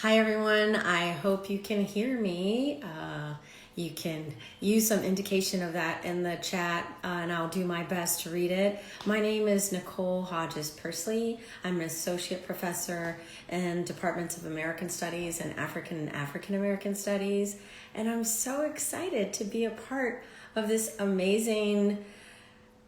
Hi everyone, I hope you can hear me. You can use some indication of that in the chat and I'll do my best to read it. My name is Nicole Hodges Persley. I'm an associate professor in Departments of American Studies and African American Studies. And I'm so excited to be a part of this amazing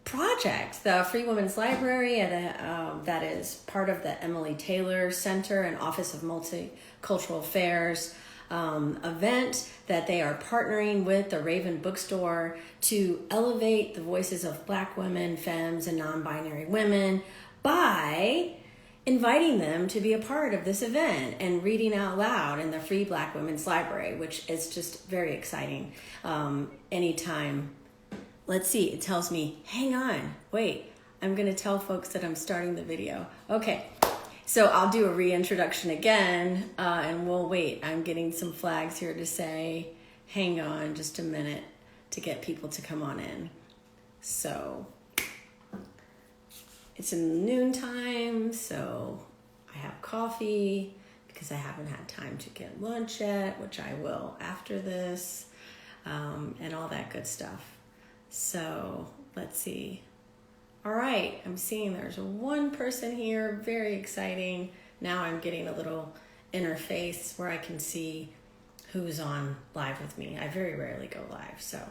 project, the Free Women's Library, that is part of the Emily Taylor Center and Office of Multicultural Affairs event that they are partnering with the Raven Bookstore to elevate the voices of Black women, femmes, and non-binary women by inviting them to be a part of this event and reading out loud in the Free Black Women's Library, which is just very exciting. Anytime. Let's see, it tells me, hang on, wait, I'm gonna tell folks that I'm starting the video. Okay, so I'll do a reintroduction again and we'll wait. I'm getting some flags here to say, hang on just a minute to get people to come on in. So it's in noontime, so I have coffee because I haven't had time to get lunch yet, which I will after this, and all that good stuff. So let's see. All right, I'm seeing there's one person here, very exciting. Now I'm getting a little interface where I can see who's on live with me. I very rarely go live, so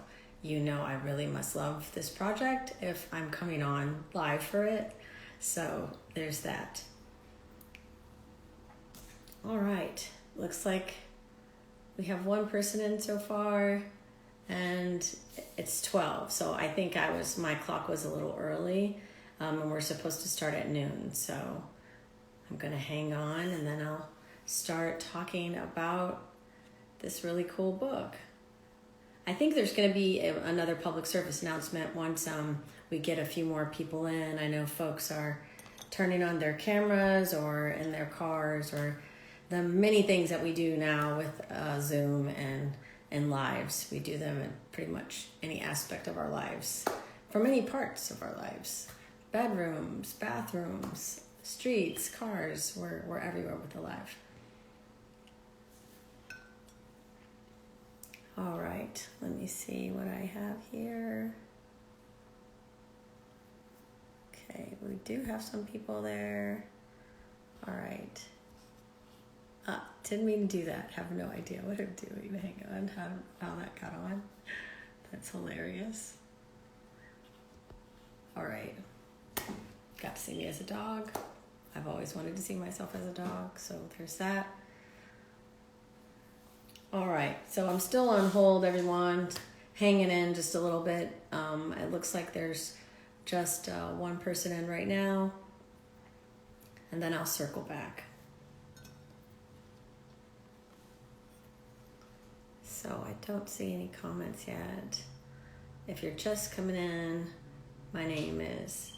you know I really must love this project if I'm coming on live for it. So there's that. All right, looks like we have one person in so far. And it's 12, so I think my clock was a little early, and we're supposed to start at noon. So I'm gonna hang on, and then I'll start talking about this really cool book. I think there's gonna be another public service announcement once we get a few more people in. I know folks are turning on their cameras or in their cars, or the many things that we do now with Zoom and lives. We do them in pretty much any aspect of our lives, for many parts of our lives. Bedrooms, bathrooms, streets, cars, we're everywhere with the live. All right, let me see what I have here. Okay, we do have some people there. All right. Didn't mean to do that. Have no idea what I'm doing. Hang on, how that got on. That's hilarious. All right. Got to see me as a dog. I've always wanted to see myself as a dog, so there's that. All right, so I'm still on hold, everyone. Hanging in just a little bit. It looks like there's just one person in right now, and then I'll circle back. So I don't see any comments yet. If you're just coming in, my name is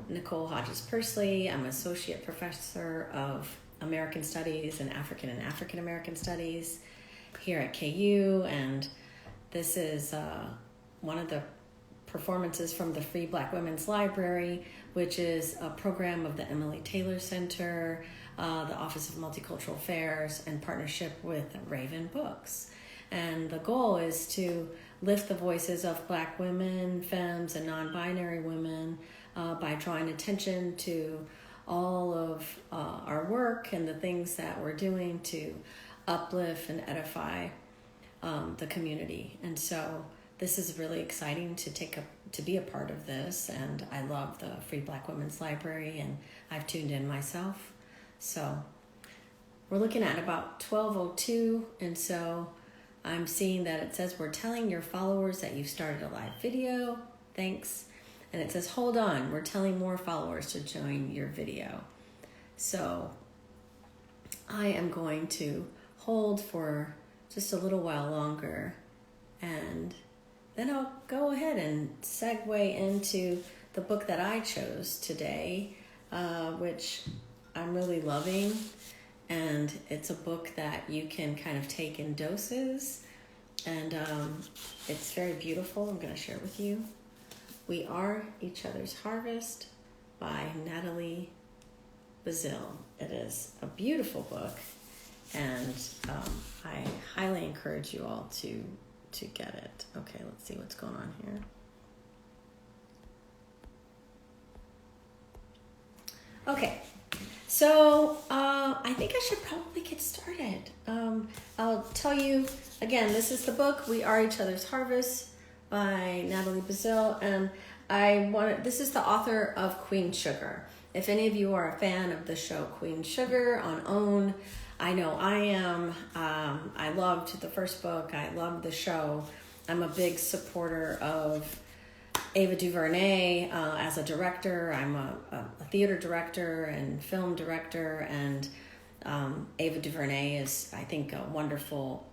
Nicole Hodges Persley. I'm an associate professor of American Studies and African American Studies here at KU. And this is one of the performances from the Free Black Women's Library, which is a program of the Emily Taylor Center, the Office of Multicultural Affairs, in partnership with Raven Books. And the goal is to lift the voices of Black women, femmes, and non-binary women by drawing attention to all of our work and the things that we're doing to uplift and edify the community. And so this is really exciting to be a part of this. And I love the Free Black Women's Library, and I've tuned in myself. So we're looking at about 12:02, and so I'm seeing that it says, we're telling your followers that you've started a live video. Thanks. And it says, hold on, we're telling more followers to join your video. So I am going to hold for just a little while longer, and then I'll go ahead and segue into the book that I chose today, which I'm really loving. And it's a book that you can kind of take in doses. And it's very beautiful. I'm going to share it with you. We Are Each Other's Harvest by Natalie Baszile. It is a beautiful book. and I highly encourage you all to get it. Okay, let's see what's going on here. Okay, so I think I should probably get started. I'll tell you again, this is the book We Are Each Other's Harvest by Natalie Baszile, and this is the author of Queen Sugar. If any of you are a fan of the show Queen Sugar on OWN, I know I am. I loved the first book. I loved the show. I'm a big supporter of Ava DuVernay as a director. I'm a theater director and film director, and Ava DuVernay is, I think, a wonderful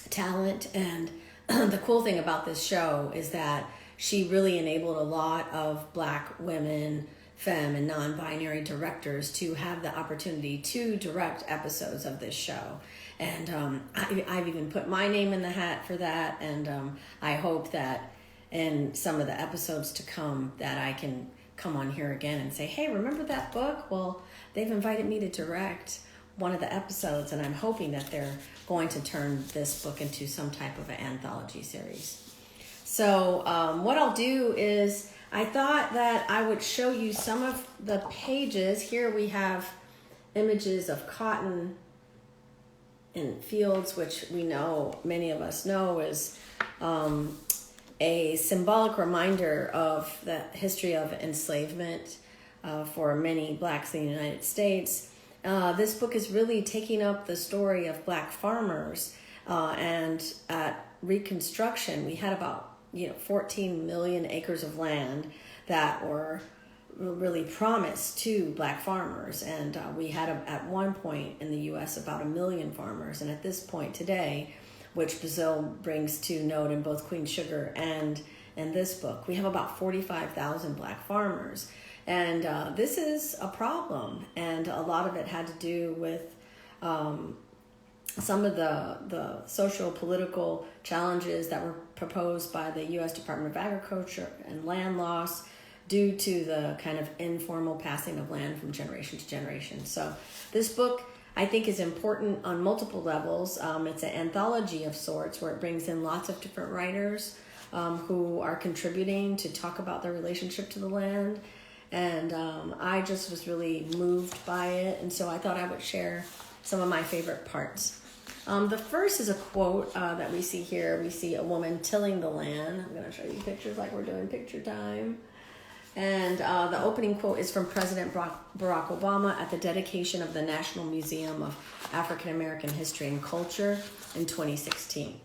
talent. And the cool thing about this show is that she really enabled a lot of Black women, femme, and non-binary directors to have the opportunity to direct episodes of this show. And I've even put my name in the hat for that, and I hope that in some of the episodes to come that I can come on here again and say, hey, remember that book? Well, they've invited me to direct one of the episodes, and I'm hoping that they're going to turn this book into some type of an anthology series. So what I'll do is, I thought that I would show you some of the pages. Here we have images of cotton in fields, which we know, many of us know, is a symbolic reminder of the history of enslavement for many Blacks in the United States. This book is really taking up the story of Black farmers, and at Reconstruction, we had about 14 million acres of land that were really promised to Black farmers, and we had at one point in the U.S. about 1 million farmers, and at this point today, which Baszile brings to note in both Queen Sugar and in this book, we have about 45,000 Black farmers. And this is a problem, and a lot of it had to do with some of the social political challenges that were proposed by the U.S. Department of Agriculture and land loss due to the kind of informal passing of land from generation to generation. So this book, I think, is important on multiple levels. It's an anthology of sorts where it brings in lots of different writers who are contributing to talk about their relationship to the land. And I just was really moved by it. And so I thought I would share some of my favorite parts. The first is a quote that we see here. We see a woman tilling the land. I'm going to show you pictures like we're doing picture time. And the opening quote is from President Barack Obama at the dedication of the National Museum of African American History and Culture in 2016.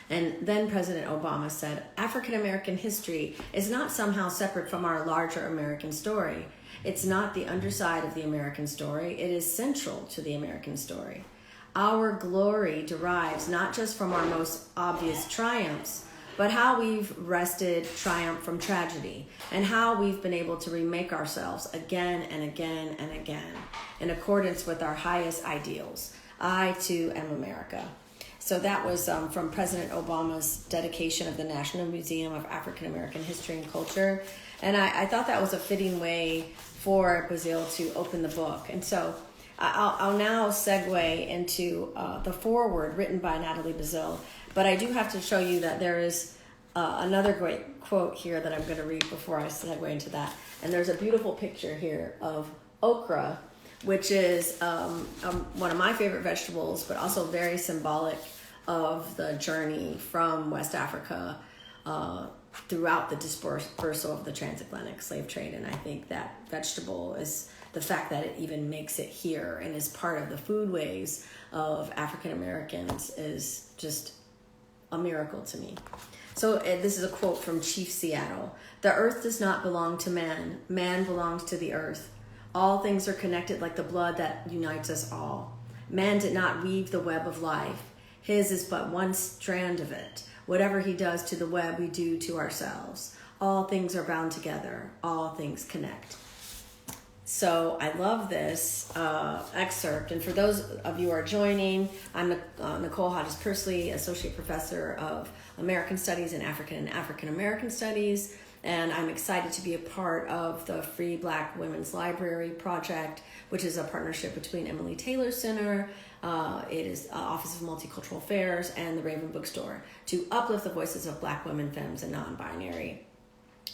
And then President Obama said, African American history is not somehow separate from our larger American story. It's not the underside of the American story. It is central to the American story. Our glory derives not just from our most obvious triumphs, but how we've wrested triumph from tragedy, and how we've been able to remake ourselves again and again and again in accordance with our highest ideals. I, too, am America. So that was from President Obama's dedication of the National Museum of African American History and Culture. And I thought that was a fitting way for Baszile to open the book. And so I'll now segue into the foreword written by Natalie Baszile. But I do have to show you that there is another great quote here that I'm going to read before I segue into that. And there's a beautiful picture here of okra, which is one of my favorite vegetables, but also very symbolic of the journey from West Africa throughout the dispersal of the transatlantic slave trade. And I think that vegetable is the fact that it even makes it here and is part of the foodways of African Americans is just a miracle to me. So this is a quote from Chief Seattle. The earth does not belong to man. Man belongs to the earth. All things are connected like the blood that unites us all. Man did not weave the web of life. His is but one strand of it. Whatever he does to the web, we do to ourselves. All things are bound together. All things connect. So I love this excerpt. And for those of you who are joining, I'm Nicole Hodges Persley, Associate Professor of American Studies and African American Studies. and I'm excited to be a part of the Free Black Women's Library Project, which is a partnership between Emily Taylor Center, it is Office of Multicultural Affairs, and the Raven Bookstore, to uplift the voices of Black women, femmes, and non-binary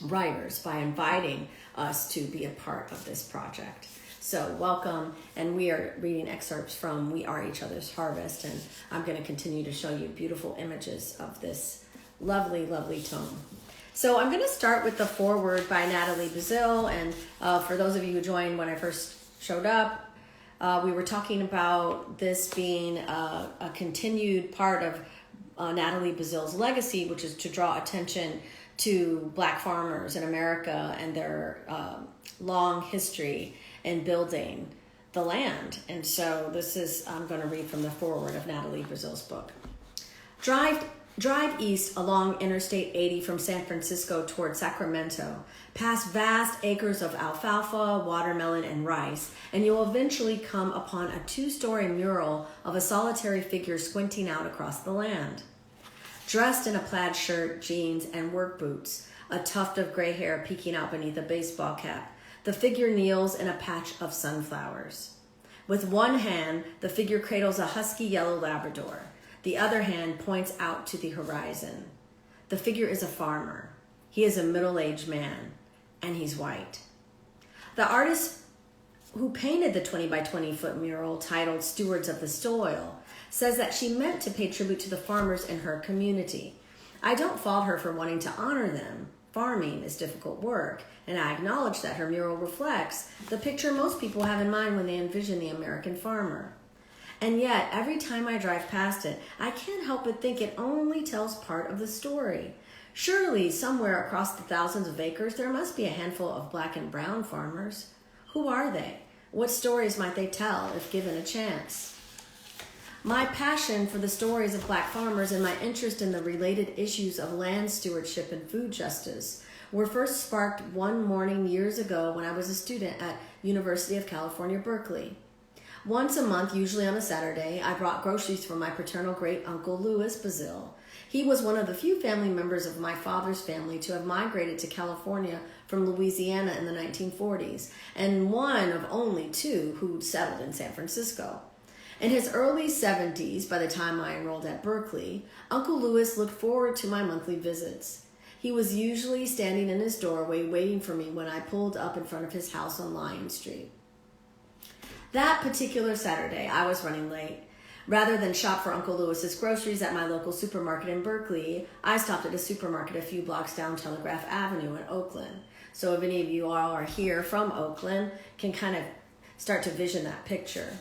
writers by inviting us to be a part of this project. So welcome, and we are reading excerpts from We Are Each Other's Harvest, and I'm going to continue to show you beautiful images of this lovely, lovely tome. So I'm going to start with the foreword by Natalie Baszile, and for those of you who joined when I first showed up, we were talking about this being a continued part of Natalie Bazile's legacy, which is to draw attention to Black farmers in America and their long history in building the land. And so I'm going to read from the foreword of Natalie Bazile's book. Drive east along Interstate 80 from San Francisco toward Sacramento, past vast acres of alfalfa, watermelon, and rice, and you'll eventually come upon a 2-story mural of a solitary figure squinting out across the land. Dressed in a plaid shirt, jeans, and work boots, a tuft of gray hair peeking out beneath a baseball cap, the figure kneels in a patch of sunflowers. With one hand, the figure cradles a husky yellow Labrador. The other hand points out to the horizon. The figure is a farmer. He is a middle-aged man, and he's white. The artist who painted the 20 by 20 foot mural titled Stewards of the Soil says that she meant to pay tribute to the farmers in her community. I don't fault her for wanting to honor them. Farming is difficult work, and I acknowledge that her mural reflects the picture most people have in mind when they envision the American farmer. And yet, every time I drive past it, I can't help but think it only tells part of the story. Surely, somewhere across the thousands of acres, there must be a handful of Black and brown farmers. Who are they? What stories might they tell if given a chance? My passion for the stories of Black farmers and my interest in the related issues of land stewardship and food justice were first sparked one morning years ago when I was a student at University of California, Berkeley. Once a month, usually on a Saturday, I brought groceries for my paternal great-uncle Louis Baszile. He was one of the few family members of my father's family to have migrated to California from Louisiana in the 1940s, and one of only 2 who'd settled in San Francisco. In his early 70s, by the time I enrolled at Berkeley, Uncle Louis looked forward to my monthly visits. He was usually standing in his doorway waiting for me when I pulled up in front of his house on Lyon Street. That particular Saturday, I was running late. Rather than shop for Uncle Louis's groceries at my local supermarket in Berkeley, I stopped at a supermarket a few blocks down Telegraph Avenue in Oakland. So if any of you all are here from Oakland, can kind of start to vision that picture.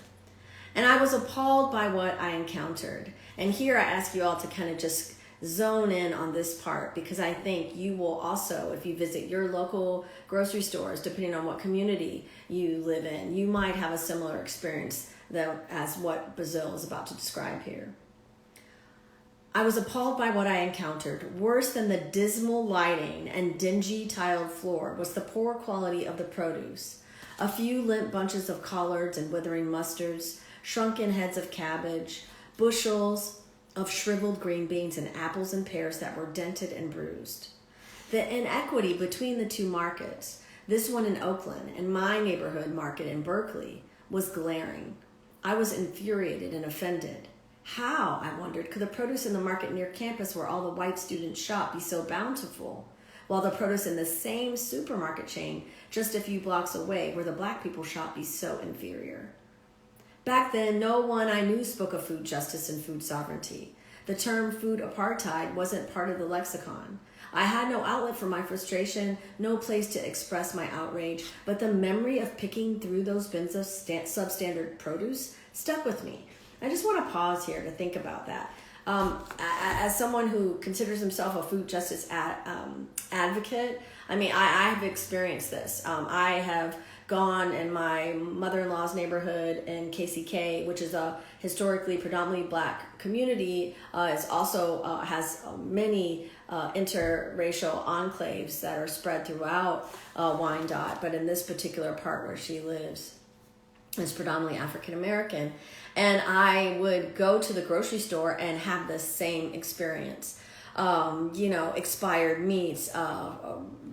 And I was appalled by what I encountered. And here I ask you all to kind of just zone in on this part, because I think you will also, if you visit your local grocery stores, depending on what community you live in, you might have a similar experience as what Baszile is about to describe here. I was appalled by what I encountered. Worse than the dismal lighting and dingy tiled floor was the poor quality of the produce. A few limp bunches of collards and withering mustards, shrunken heads of cabbage, bushels of shriveled green beans, and apples and pears that were dented and bruised. The inequity between the 2 markets, this one in Oakland and my neighborhood market in Berkeley, was glaring. I was infuriated and offended. How, I wondered, could the produce in the market near campus where all the white students shop be so bountiful, while the produce in the same supermarket chain just a few blocks away where the Black people shop be so inferior? Back then, no one I knew spoke of food justice and food sovereignty. The term food apartheid wasn't part of the lexicon. I had no outlet for my frustration, no place to express my outrage, but the memory of picking through those bins of substandard produce stuck with me. I just want to pause here to think about that. As someone who considers himself a food justice advocate, I mean, I have experienced this. I have gone in my mother-in-law's neighborhood in KCK, which is a historically predominantly Black community. It also has many interracial enclaves that are spread throughout Wyandotte, but in this particular part where she lives, is predominantly African American. And I would go to the grocery store and have the same experience. expired meats,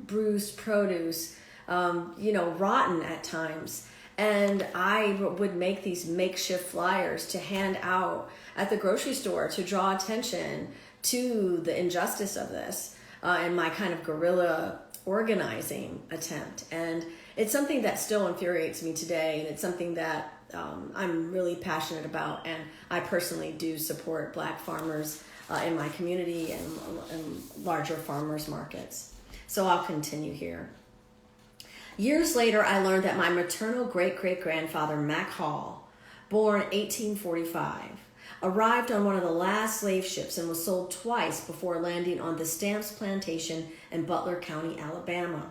bruised produce, rotten at times. And I would make these makeshift flyers to hand out at the grocery store to draw attention to the injustice of this and my kind of guerrilla organizing attempt. And it's something that still infuriates me today, and it's something that I'm really passionate about, and I personally do support Black farmers in my community and larger farmers markets. So I'll continue here. Years later, I learned that my maternal great-great-grandfather, Mac Hall, born 1845, arrived on one of the last slave ships and was sold twice before landing on the Stamps Plantation in Butler County, Alabama.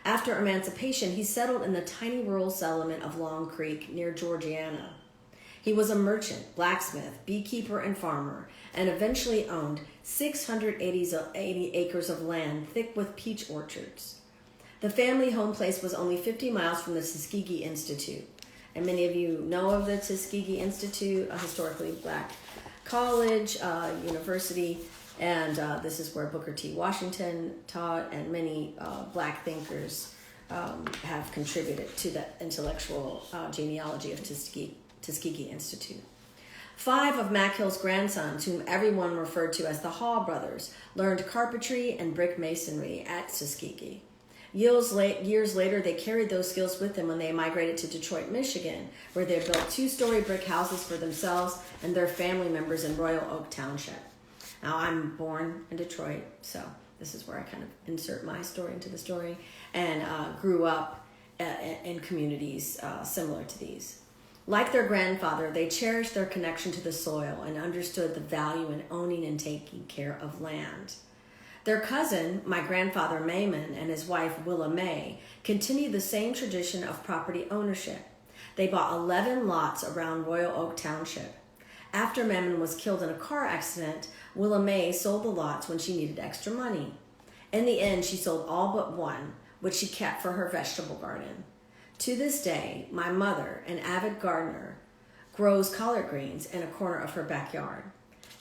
After emancipation, he settled in the tiny rural settlement of Long Creek near Georgiana. He was a merchant, blacksmith, beekeeper, and farmer, and eventually owned 680 acres of land thick with peach orchards. The family home place was only 50 miles from the Tuskegee Institute. And many of you know of the Tuskegee Institute, a historically Black college, university, and this is where Booker T. Washington taught, and many Black thinkers have contributed to the intellectual genealogy of Tuskegee Institute. 5 of Mac Hill's grandsons, whom everyone referred to as the Hall brothers, learned carpentry and brick masonry at Tuskegee. Years later, they carried those skills with them when they migrated to Detroit, Michigan, where they built 2-story brick houses for themselves and their family members in Royal Oak Township. Now, I'm born in Detroit, so this is where I kind of insert my story into the story, and grew up in communities similar to these. Like their grandfather, they cherished their connection to the soil and understood the value in owning and taking care of land. Their cousin, my grandfather Maymon, and his wife Willa May, continued the same tradition of property ownership. They bought 11 lots around Royal Oak Township. After Maymon was killed in a car accident, Willa May sold the lots when she needed extra money. In the end, she sold all but one, which she kept for her vegetable garden. To this day, my mother, an avid gardener, grows collard greens in a corner of her backyard.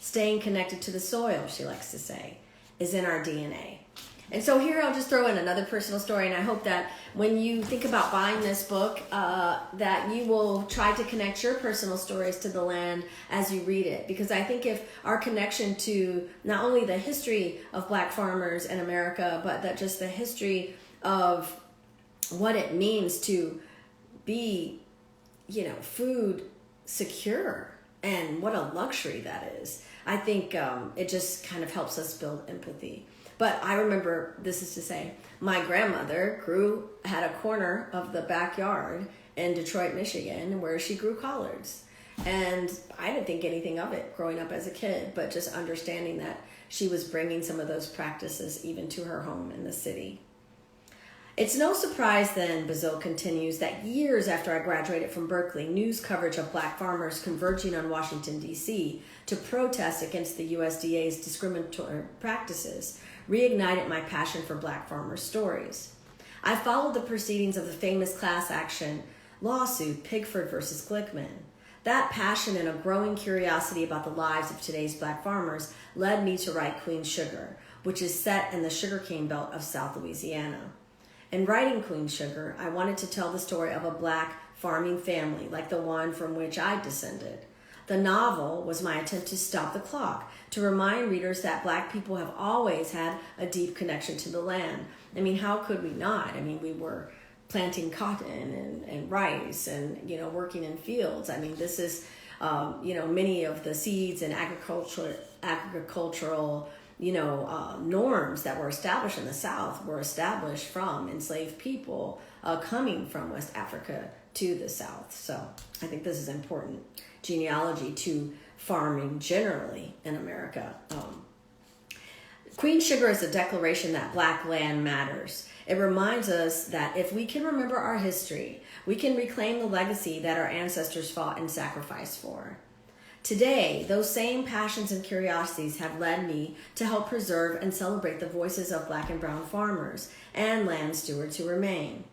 Staying connected to the soil, she likes to say, is in our DNA. And so here I'll just throw in another personal story, and I hope that when you think about buying this book, that you will try to connect your personal stories to the land as you read it. Because I think if our connection to not only the history of Black farmers in America, but that just the history of what it means to be, food secure, and what a luxury that is. I think it just kind of helps us build empathy. But I remember, this is to say, my grandmother had a corner of the backyard in Detroit, Michigan, where she grew collards. And I didn't think anything of it growing up as a kid, but just understanding that she was bringing some of those practices even to her home in the city. It's no surprise then, Baszile continues, that years after I graduated from Berkeley, news coverage of Black farmers converging on Washington, D.C. to protest against the USDA's discriminatory practices reignited my passion for Black farmers' stories. I followed the proceedings of the famous class action lawsuit Pigford versus Glickman. That passion and a growing curiosity about the lives of today's Black farmers led me to write Queen Sugar, which is set in the sugarcane belt of South Louisiana. In writing Queen Sugar, I wanted to tell the story of a Black farming family like the one from which I descended. The novel was my attempt to stop the clock, to remind readers that Black people have always had a deep connection to the land. I mean, how could we not? I mean, we were planting cotton and rice and, working in fields. I mean, this is, many of the seeds and agricultural norms that were established in the South were established from enslaved people coming from West Africa to the South. So I think this is important genealogy to farming generally in America. Queen Sugar is a declaration that Black land matters. It reminds us that if we can remember our history, we can reclaim the legacy that our ancestors fought and sacrificed for. Today, those same passions and curiosities have led me to help preserve and celebrate the voices of Black and brown farmers and land stewards who remain.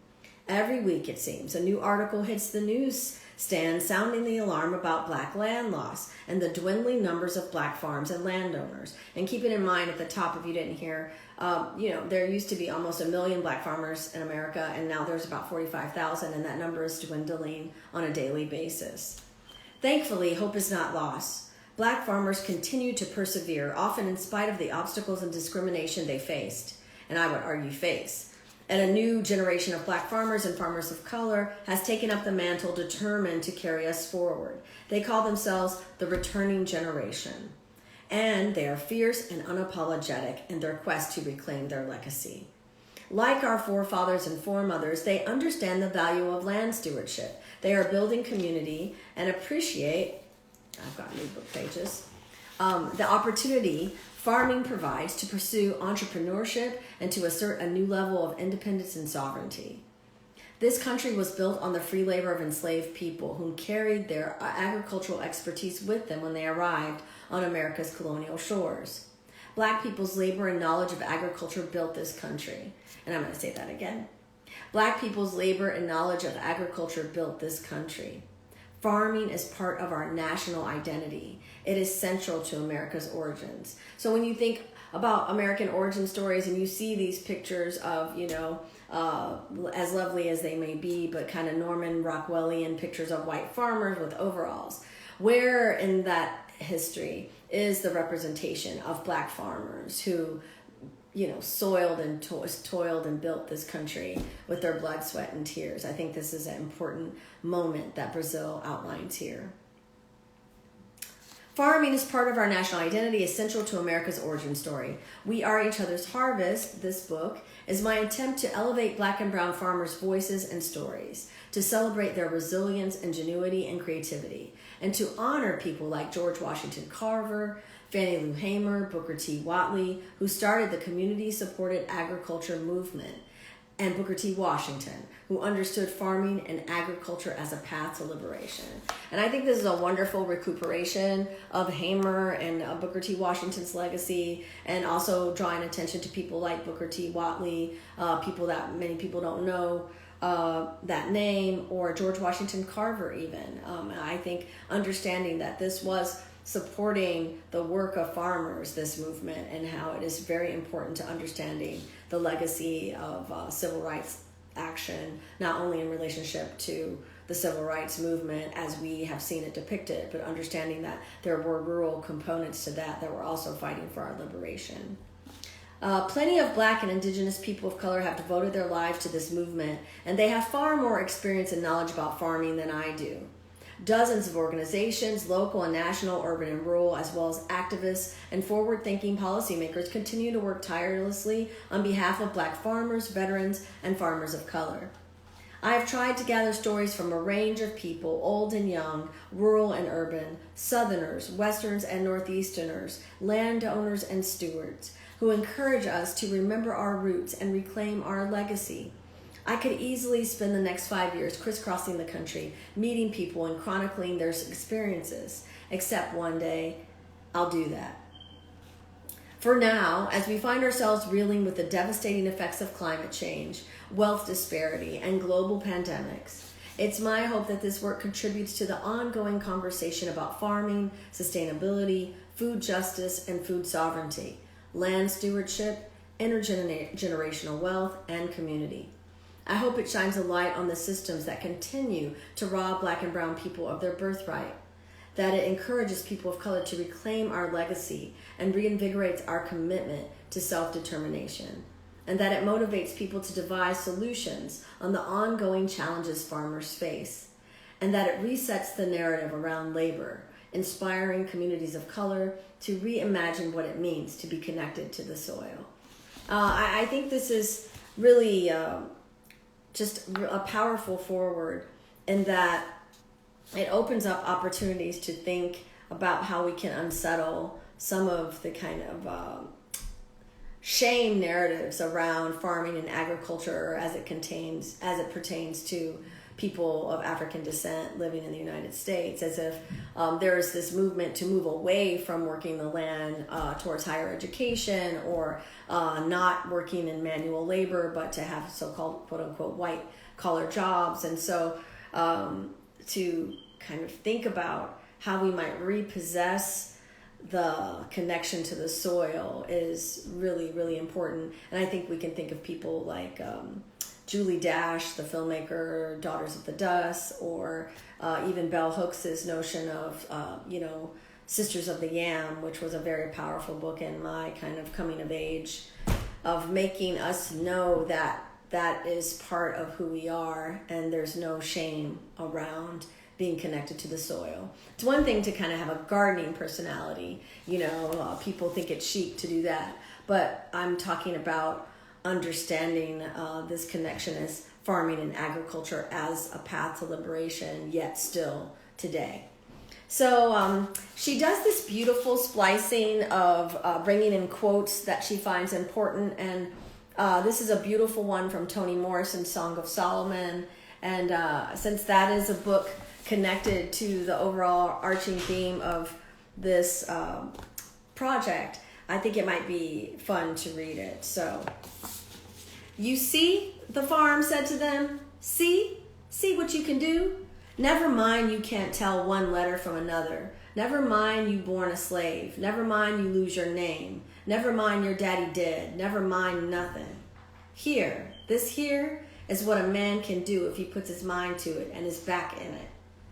Every week, it seems, a new article hits the news stand sounding the alarm about black land loss and the dwindling numbers of black farms and landowners. And keeping in mind at the top, if you didn't hear, there used to be almost 1 million black farmers in America, and now there's about 45,000, and that number is dwindling on a daily basis. Thankfully, hope is not lost. Black farmers continue to persevere, often in spite of the obstacles and discrimination they faced, and I would argue face. And a new generation of black farmers and farmers of color has taken up the mantle determined to carry us forward. They call themselves the returning generation, and they are fierce and unapologetic in their quest to reclaim their legacy. Like our forefathers and foremothers, they understand the value of land stewardship. They are building community and appreciate, I've got new book pages, the opportunity farming provides to pursue entrepreneurship and to assert a new level of independence and sovereignty. This country was built on the free labor of enslaved people who carried their agricultural expertise with them when they arrived on America's colonial shores. Black people's labor and knowledge of agriculture built this country. And I'm going to say that again. Black people's labor and knowledge of agriculture built this country. Farming is part of our national identity. It is central to America's origins. So when you think about American origin stories and you see these pictures of, as lovely as they may be, but kind of Norman Rockwellian pictures of white farmers with overalls, where in that history is the representation of black farmers who soiled and toiled and built this country with their blood, sweat, and tears? I think this is an important moment that Baszile outlines here. Farming is part of our national identity, essential to America's origin story. We Are Each Other's Harvest, this book, is my attempt to elevate black and brown farmers' voices and stories, to celebrate their resilience, ingenuity, and creativity, and to honor people like George Washington Carver, Fannie Lou Hamer, Booker T. Whatley, who started the community-supported agriculture movement, and Booker T. Washington, who understood farming and agriculture as a path to liberation. And I think this is a wonderful recuperation of Hamer and Booker T. Washington's legacy, and also drawing attention to people like Booker T. Whatley, people that many people don't know that name, or George Washington Carver even. I think understanding that this was supporting the work of farmers, this movement, and how it is very important to understanding the legacy of civil rights action, not only in relationship to the civil rights movement as we have seen it depicted, but understanding that there were rural components to that were also fighting for our liberation. Plenty of black and indigenous people of color have devoted their lives to this movement, and they have far more experience and knowledge about farming than I do. Dozens of organizations, local and national, urban and rural, as well as activists and forward-thinking policymakers continue to work tirelessly on behalf of black farmers, veterans, and farmers of color. I have tried to gather stories from a range of people, old and young, rural and urban, Southerners, Westerns and Northeasterners, landowners and stewards, who encourage us to remember our roots and reclaim our legacy. I could easily spend the next 5 years crisscrossing the country, meeting people and chronicling their experiences, except one day I'll do that. For now, as we find ourselves reeling with the devastating effects of climate change, wealth disparity, and global pandemics, it's my hope that this work contributes to the ongoing conversation about farming, sustainability, food justice, and food sovereignty, land stewardship, intergenerational wealth, and community. I hope it shines a light on the systems that continue to rob black and brown people of their birthright, that it encourages people of color to reclaim our legacy and reinvigorates our commitment to self-determination, and that it motivates people to devise solutions on the ongoing challenges farmers face, and that it resets the narrative around labor, inspiring communities of color to reimagine what it means to be connected to the soil. I think this is really just a powerful forward in that it opens up opportunities to think about how we can unsettle some of the kind of shame narratives around farming and agriculture as it pertains to people of African descent living in the United States, as if there is this movement to move away from working the land towards higher education, or not working in manual labor, but to have so-called quote-unquote white-collar jobs. And so to kind of think about how we might repossess the connection to the soil is really, really important. And I think we can think of people like Julie Dash, the filmmaker, Daughters of the Dust, or even Bell Hooks' notion of, Sisters of the Yam, which was a very powerful book in my kind of coming of age, of making us know that that is part of who we are, and there's no shame around being connected to the soil. It's one thing to kind of have a gardening personality, people think it's chic to do that, but I'm talking about understanding this connection as farming and agriculture as a path to liberation, yet still today. So she does this beautiful splicing of bringing in quotes that she finds important, and this is a beautiful one from Toni Morrison's Song of Solomon, and since that is a book connected to the overall arching theme of this project, I think it might be fun to read it. So, "You see," the farm said to them, see what you can do? Never mind you can't tell one letter from another. Never mind you born a slave. Never mind you lose your name. Never mind your daddy dead. Never mind nothing. Here, this here is what a man can do if he puts his mind to it and his back in it.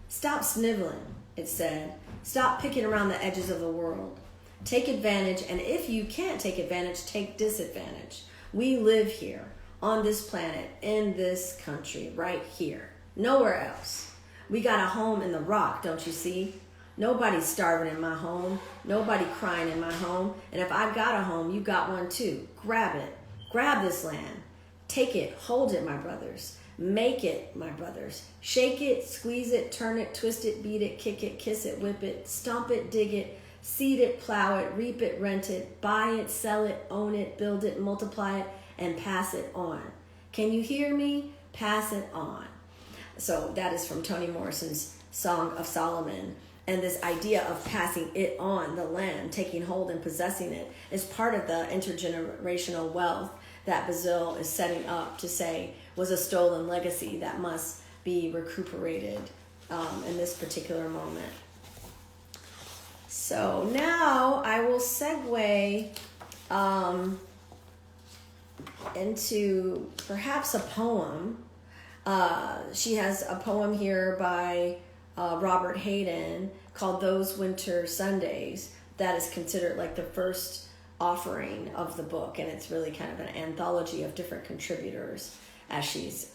Stop sniveling, it said. Stop picking around the edges of the world. Take advantage, and if you can't take advantage, take disadvantage. We live here, on this planet, in this country, right here. Nowhere else. We got a home in the rock, don't you see? Nobody's starving in my home. Nobody crying in my home. And if I've got a home, you got one too. Grab it. Grab this land. Take it. Hold it, my brothers. Make it, my brothers. Shake it, squeeze it, turn it, twist it, beat it, kick it, kiss it, whip it, stomp it, dig it, seed it, plow it, reap it, rent it, buy it, sell it, own it, build it, multiply it, and pass it on. Can you hear me? Pass it on. So that is from Toni Morrison's Song of Solomon. And this idea of passing it on, the land, taking hold and possessing it, is part of the intergenerational wealth that Baszile is setting up to say was a stolen legacy that must be recuperated in this particular moment. So now I will segue into perhaps a poem. She has a poem here by Robert Hayden called Those Winter Sundays that is considered like the first offering of the book, and it's really kind of an anthology of different contributors as she's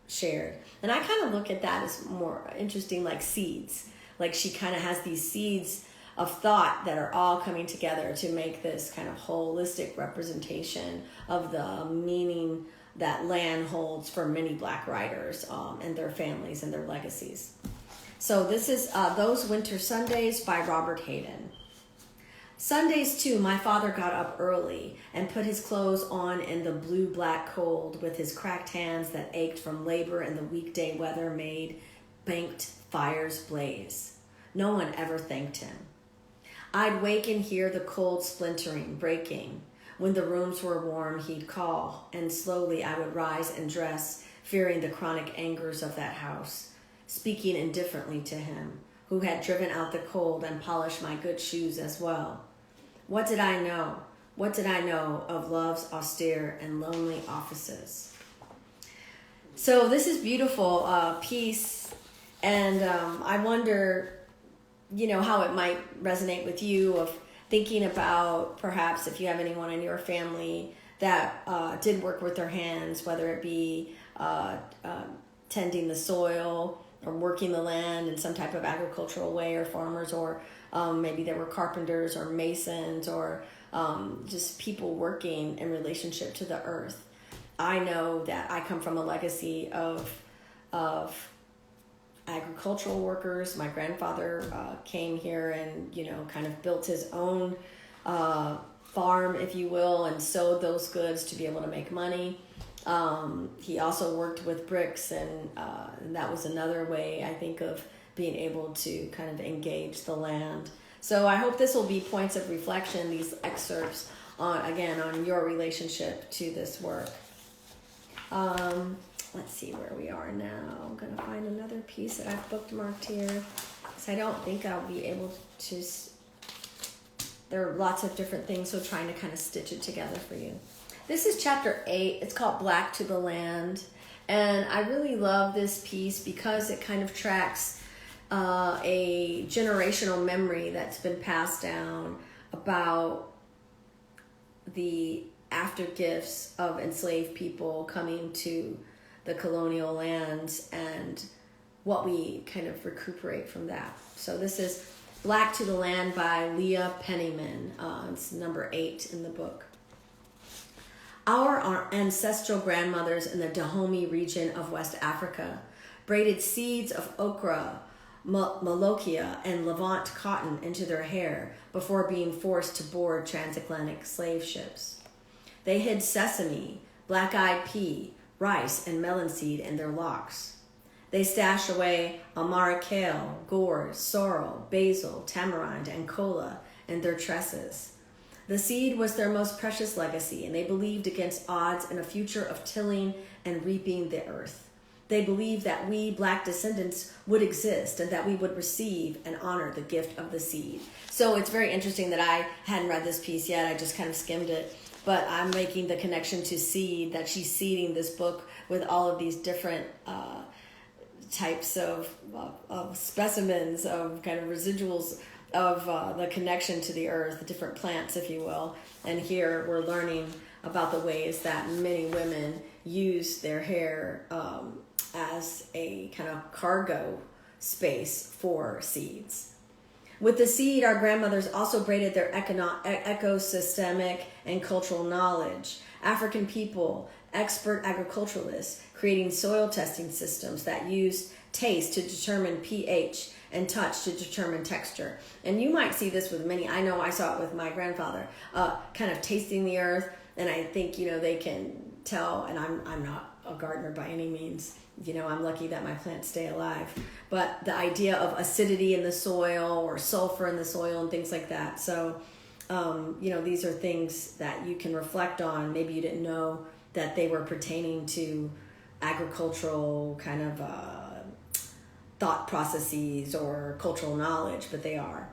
shared. And I kind of look at that as more interesting, like seeds. Like she kind of has these seeds of thought that are all coming together to make this kind of holistic representation of the meaning that land holds for many Black writers and their families and their legacies. So this is Those Winter Sundays by Robert Hayden. Sundays, too, my father got up early and put his clothes on in the blue-black cold with his cracked hands that ached from labor and the weekday weather made banked fires blaze. No one ever thanked him. I'd wake and hear the cold splintering, breaking. When the rooms were warm, he'd call, and slowly I would rise and dress, fearing the chronic angers of that house, speaking indifferently to him, who had driven out the cold and polished my good shoes as well. What did I know? What did I know of love's austere and lonely offices? So this is beautiful piece, and I wonder, how it might resonate with you of thinking about perhaps if you have anyone in your family that did work with their hands, whether it be tending the soil or working the land in some type of agricultural way, or farmers, or maybe there were carpenters or masons, or just people working in relationship to the earth. I know that I come from a legacy of agricultural workers. My grandfather came here and kind of built his own farm, if you will, and sold those goods to be able to make money. He also worked with bricks, and that was another way, I think, of being able to kind of engage the land. So I hope this will be points of reflection, these excerpts, on your relationship to this work. let's see where we are now. I'm going to find another piece that I've bookmarked here. So I don't think I'll be able to, there are lots of different things, so trying to kind of stitch it together for you. This is chapter 8. It's called Black to the Land. And I really love this piece because it kind of tracks a generational memory that's been passed down about the aftergifts of enslaved people coming to the colonial lands and what we kind of recuperate from that. So this is Black to the Land by Leah Penniman. It's number 8 in the book. Our ancestral grandmothers in the Dahomey region of West Africa braided seeds of okra, malokia, and Levant cotton into their hair before being forced to board transatlantic slave ships. They hid sesame, black-eyed pea, rice, and melon seed in their locks. They stashed away amara kale, gourd, sorrel, basil, tamarind, and kola in their tresses. The seed was their most precious legacy, and they believed against odds in a future of tilling and reaping the earth. They believed that we, Black descendants, would exist and that we would receive and honor the gift of the seed. So it's very interesting that I hadn't read this piece yet. I just kind of skimmed it. But I'm making the connection to seed, that she's seeding this book with all of these different types of specimens, of kind of residuals of the connection to the earth, the different plants, if you will. And here we're learning about the ways that many women use their hair as a kind of cargo space for seeds. With the seed, our grandmothers also braided their ecosystemic and cultural knowledge. African people, expert agriculturalists, creating soil testing systems that used taste to determine pH and touch to determine texture. And you might see this with many. I know I saw it with my grandfather, kind of tasting the earth. And I think, they can tell, and I'm not a gardener by any means. I'm lucky that my plants stay alive. But the idea of acidity in the soil or sulfur in the soil and things like that. So, these are things that you can reflect on. Maybe you didn't know that they were pertaining to agricultural kind of thought processes or cultural knowledge, but they are.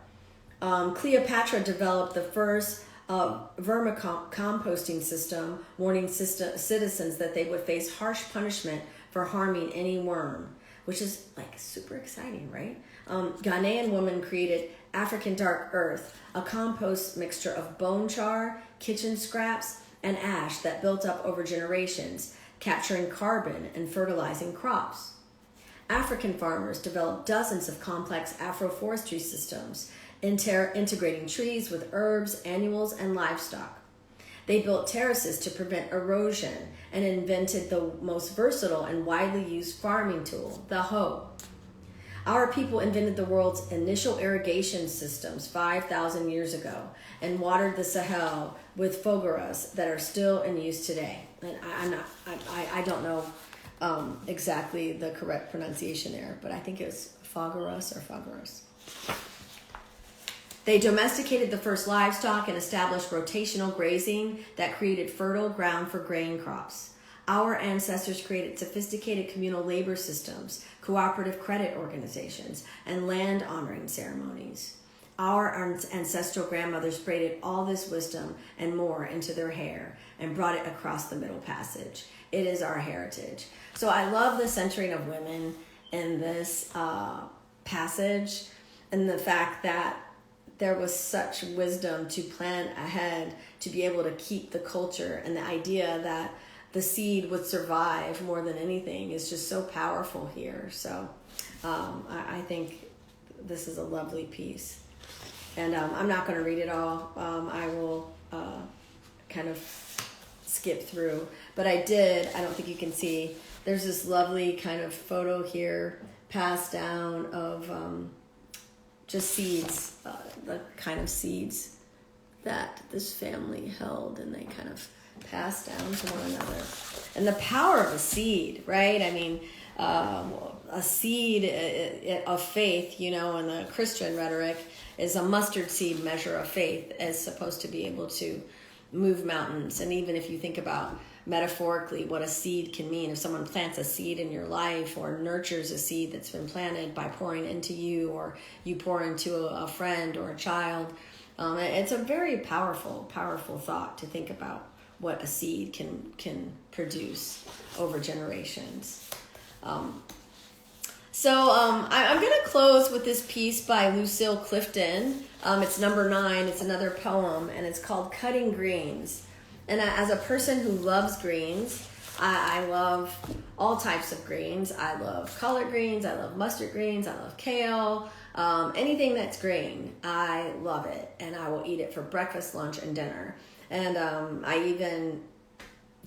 Cleopatra developed the first vermicomposting system, warning citizens that they would face harsh punishment for harming any worm, which is like super exciting, right? Ghanaian woman created African dark earth, a compost mixture of bone char, kitchen scraps, and ash that built up over generations, capturing carbon and fertilizing crops. African farmers developed dozens of complex agroforestry systems, integrating trees with herbs, annuals, and livestock. They built terraces to prevent erosion and invented the most versatile and widely used farming tool, the hoe. Our people invented the world's initial irrigation systems 5,000 years ago and watered the Sahel with fogaras that are still in use today. And I don't know exactly the correct pronunciation there, but I think it was fogaras or fogaras. They domesticated the first livestock and established rotational grazing that created fertile ground for grain crops. Our ancestors created sophisticated communal labor systems, cooperative credit organizations, and land honoring ceremonies. Our ancestral grandmothers braided all this wisdom and more into their hair and brought it across the Middle Passage. It is our heritage. So I love the centering of women in this passage, and the fact that there was such wisdom to plan ahead to be able to keep the culture, and the idea that the seed would survive more than anything is just so powerful here. So I think this is a lovely piece. And I'm not going to read it all. I will kind of skip through. But I don't think you can see, there's this lovely kind of photo here passed down of just seeds, the kind of seeds that this family held, and they kind of passed down to one another. And the power of a seed, right? I mean, a seed of faith, in the Christian rhetoric, is a mustard seed measure of faith, as supposed to be able to move mountains. And even if you think about metaphorically what a seed can mean. If someone plants a seed in your life or nurtures a seed that's been planted by pouring into you, or you pour into a friend or a child, it's a very powerful thought to think about what a seed can produce over generations. So I'm going to close with this piece by Lucille Clifton. It's number 9. It's another poem, and it's called Cutting Greens. And as a person who loves greens, I love all types of greens. I love collard greens. I love mustard greens. I love kale. Anything that's green, I love it. And I will eat it for breakfast, lunch, and dinner. And I even,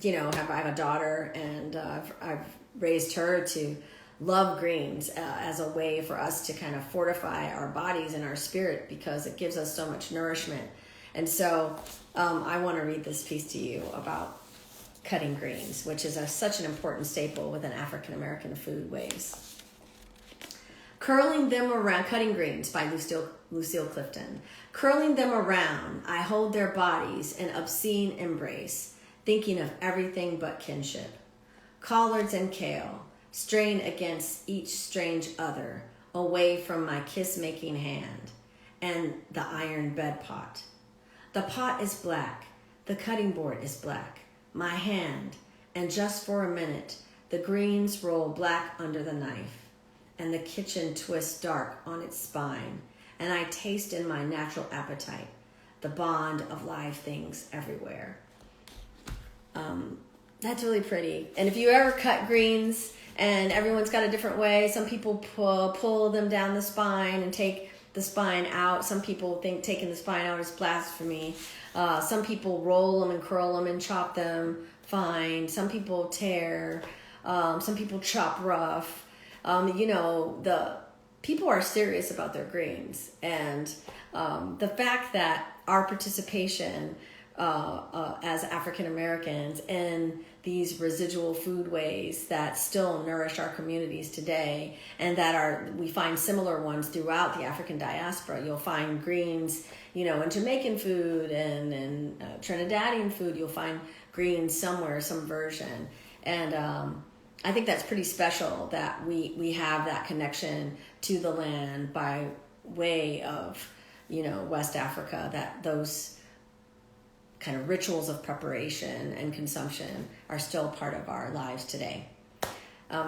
I have a daughter, and I've raised her to love greens as a way for us to kind of fortify our bodies and our spirit, because it gives us so much nourishment. And so I want to read this piece to you about cutting greens, which is such an important staple within African American foodways. Curling them around, Cutting Greens by Lucille Clifton. Curling them around, I hold their bodies in obscene embrace, thinking of everything but kinship. Collards and kale strain against each strange other, away from my kiss-making hand and the iron bed pot. The pot is black, the cutting board is black, my hand, and just for a minute, the greens roll black under the knife, and the kitchen twists dark on its spine, and I taste in my natural appetite the bond of live things everywhere. That's really pretty. And if you ever cut greens, and everyone's got a different way, some people pull them down the spine and take the spine out. Some people think taking the spine out is blasphemy. Some people roll them and curl them and chop them fine. Some people tear. Some people chop rough. The people are serious about their greens. And the fact that our participation as African Americans in these residual foodways that still nourish our communities today, and that we find similar ones throughout the African diaspora. You'll find greens, in Jamaican food and Trinidadian food. You'll find greens somewhere, some version. And I think that's pretty special that we have that connection to the land by way of, West Africa, that those kind of rituals of preparation and consumption are still part of our lives today.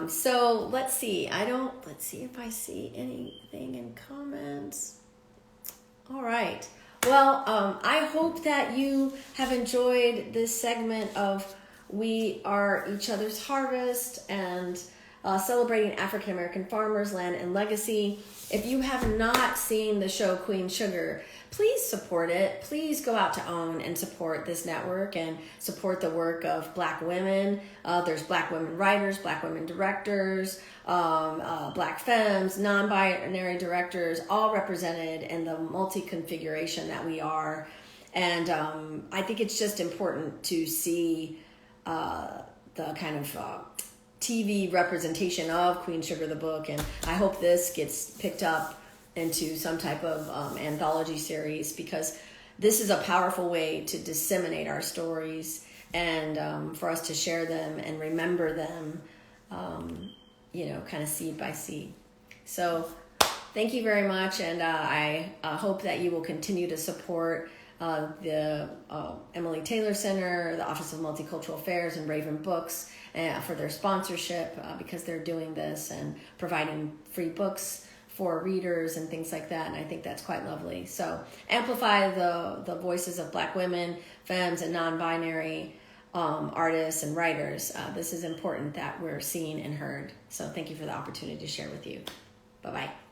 So let's see if I see anything in comments. All right. Well, I hope that you have enjoyed this segment of We Are Each Other's Harvest and celebrating African American farmers, land, and legacy. If you have not seen the show Queen Sugar, please support it. Please go out to OWN and support this network and support the work of Black women. There's Black women writers, Black women directors, Black femmes, non-binary directors, all represented in the multi-configuration that we are. And I think it's just important to see the kind of TV representation of Queen Sugar, the book. And I hope this gets picked up into some type of anthology series, because this is a powerful way to disseminate our stories and for us to share them and remember them, kind of seed by seed. So thank you very much, and I hope that you will continue to support the Emily Taylor Center, the Office of Multicultural Affairs, and Raven Books for their sponsorship, because they're doing this and providing free books for readers and things like that, and I think that's quite lovely. So amplify the voices of Black women, femmes, and non-binary artists and writers. This is important that we're seen and heard. So thank you for the opportunity to share with you. Bye-bye.